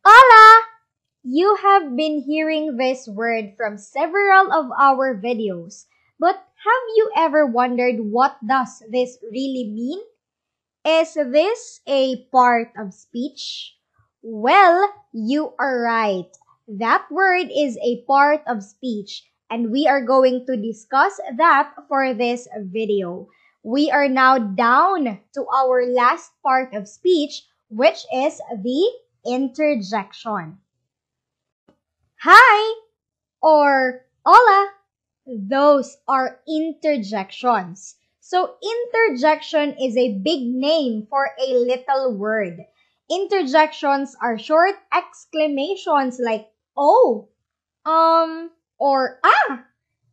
Hola! You have been hearing this word from several of our videos, but have you ever wondered what does this really mean? Is this a part of speech? Well, you are right. That word is a part of speech, and we are going to discuss that for this video. We are now down to our last part of speech, which is the interjection. Hi or hola, those are interjections. So interjection is a big name for a little word. Interjections are short exclamations like oh, or ah.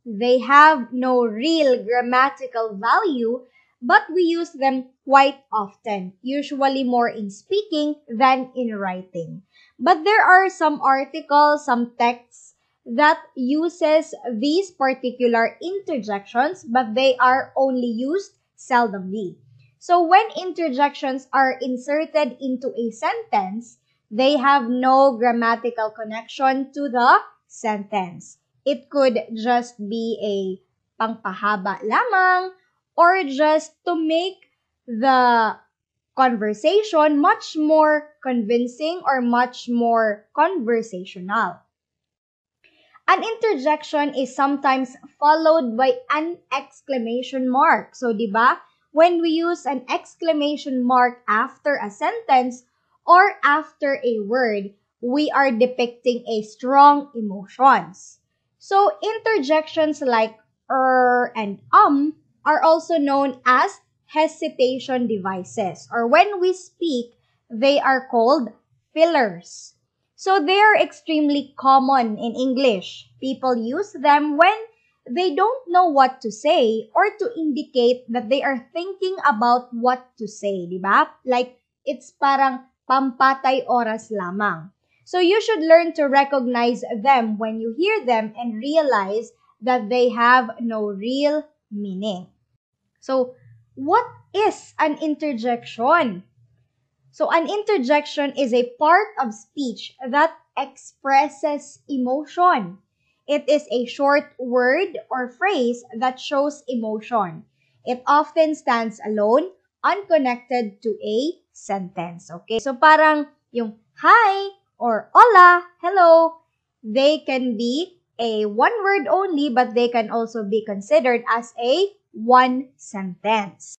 They have no real grammatical value, but we use them quite often, usually more in speaking than in writing. But there are some articles, some texts that uses these particular interjections, but they are only used seldomly. So when interjections are inserted into a sentence, they have no grammatical connection to the sentence. It could just be a pangpahaba lamang or just to make the conversation much more convincing or much more conversational. An interjection is sometimes followed by an exclamation mark. So, di ba? When we use an exclamation mark after a sentence or after a word, we are depicting a strong emotions. So, interjections like and are also known as hesitation devices, or when we speak, they are called fillers. So they are extremely common in English. People use them when they don't know what to say or to indicate that they are thinking about what to say, di ba? Like, it's parang pampatay oras lamang. So you should learn to recognize them when you hear them and realize that they have no real meaning. So, what is an interjection? So, an interjection is a part of speech that expresses emotion. It is a short word or phrase that shows emotion. It often stands alone, unconnected to a sentence. Okay? So, parang yung hi or hola, hello, they can be a one word only, but they can also be considered as a one sentence.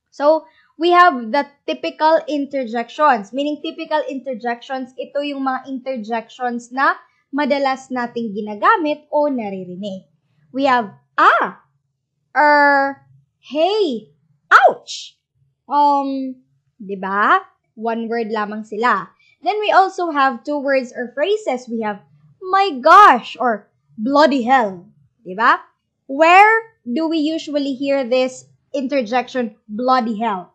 So, we have the typical interjections. Meaning, typical interjections, ito yung mga interjections na madalas nating ginagamit o naririnig. We have, hey, ouch. Di ba? One word lamang sila. Then we also have two words or phrases. We have, my gosh, or bloody hell. Di ba? Where do we usually hear this interjection, bloody hell?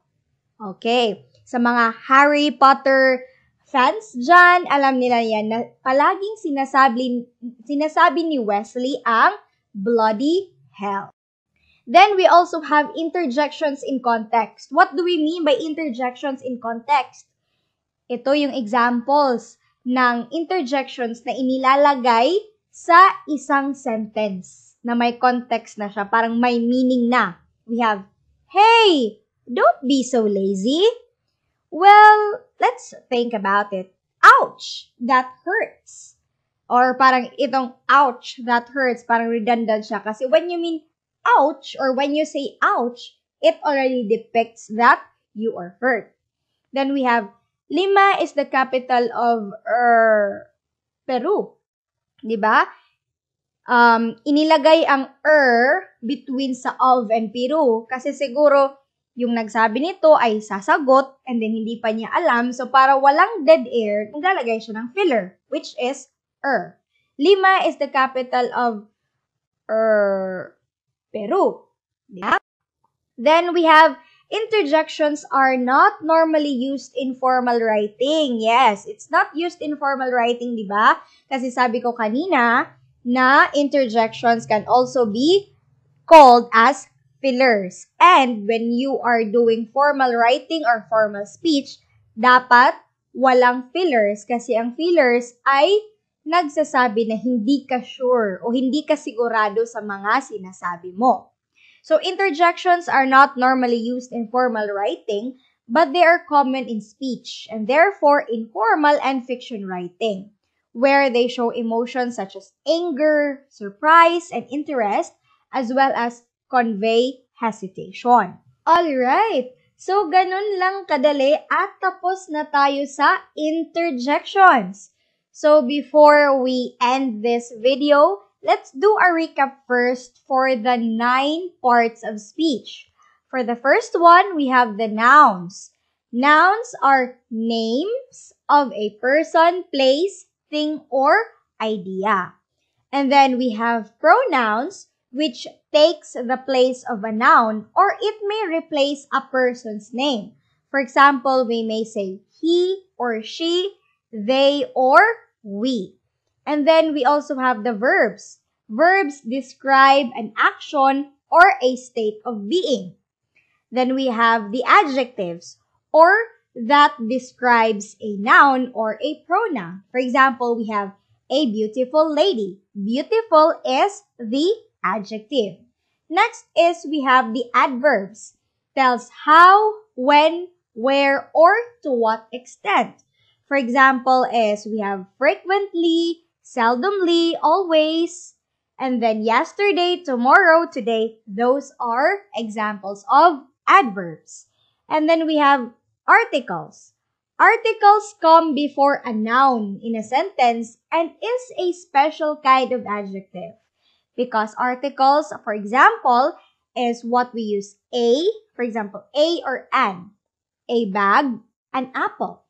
Okay. Sa mga Harry Potter fans dyan, alam nila yan na palaging sinasabi ni Wesley ang bloody hell. Then we also have interjections in context. What do we mean by interjections in context? Ito yung examples ng interjections na inilalagay sa isang sentence na may context na siya, parang may meaning na. We have, hey, don't be so lazy. Well, let's think about it. Ouch, that hurts. Or parang itong ouch, that hurts, parang redundant siya. Kasi when you mean ouch, or when you say ouch, it already depicts that you are hurt. Then we have, Lima is the capital of Peru. Diba? Inilagay ang between sa of and Peru kasi siguro yung nagsabi nito ay sasagot and then hindi pa niya alam. So, para walang dead air, naglalagay siya ng filler, which is Lima is the capital of Peru. Yeah? Then we have interjections are not normally used in formal writing. Yes, it's not used in formal writing, di ba? Kasi sabi ko kanina na interjections can also be called as fillers. And when you are doing formal writing or formal speech, dapat walang fillers kasi ang fillers ay nagsasabi na hindi ka sure o hindi ka sigurado sa mga sinasabi mo. So interjections are not normally used in formal writing, but they are common in speech and therefore in formal and fiction writing, where they show emotions such as anger, surprise, and interest, as well as convey hesitation. Alright, so ganun lang kadali at tapos na tayo sa interjections. So before we end this video, let's do a recap first for the 9 parts of speech. For the first one, we have the nouns. Nouns are names of a person, place, thing, or idea. And then we have pronouns, which takes the place of a noun or it may replace a person's name. For example, we may say he or she, they or we. And then we also have the verbs. Verbs describe an action or a state of being. Then we have the adjectives, or that describes a noun or a pronoun. For example, we have a beautiful lady. Beautiful is the adjective. Next is we have the adverbs. Tells how, when, where, or to what extent. For example, is we have frequently, seldomly, always, and then yesterday, tomorrow, today. Those are examples of adverbs. And then we have articles. Articles come before a noun in a sentence and is a special kind of adjective. Because articles, for example, is what we use a, for example, a or an, a bag, an apple.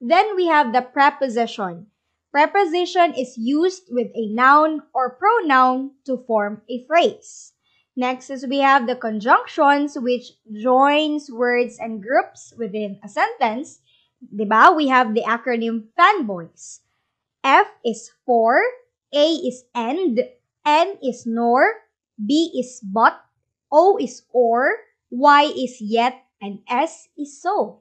Then we have the preposition. Preposition is used with a noun or pronoun to form a phrase. Next is we have the conjunctions which joins words and groups within a sentence. Diba? We have the acronym FANBOYS. F is for, A is and, N is nor, B is but, O is or, Y is yet, and S is so.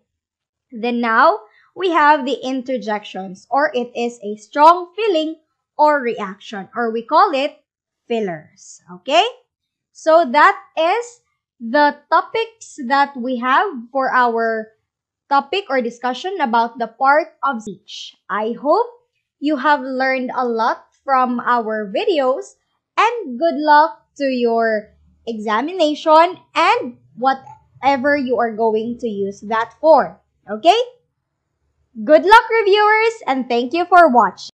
Then now, we have the interjections, or it is a strong feeling or reaction, or we call it fillers. Okay? So that is the topics that we have for our topic or discussion about the part of speech. I hope you have learned a lot from our videos, and good luck to your examination and whatever you are going to use that for. Okay? Good luck, reviewers, and thank you for watching.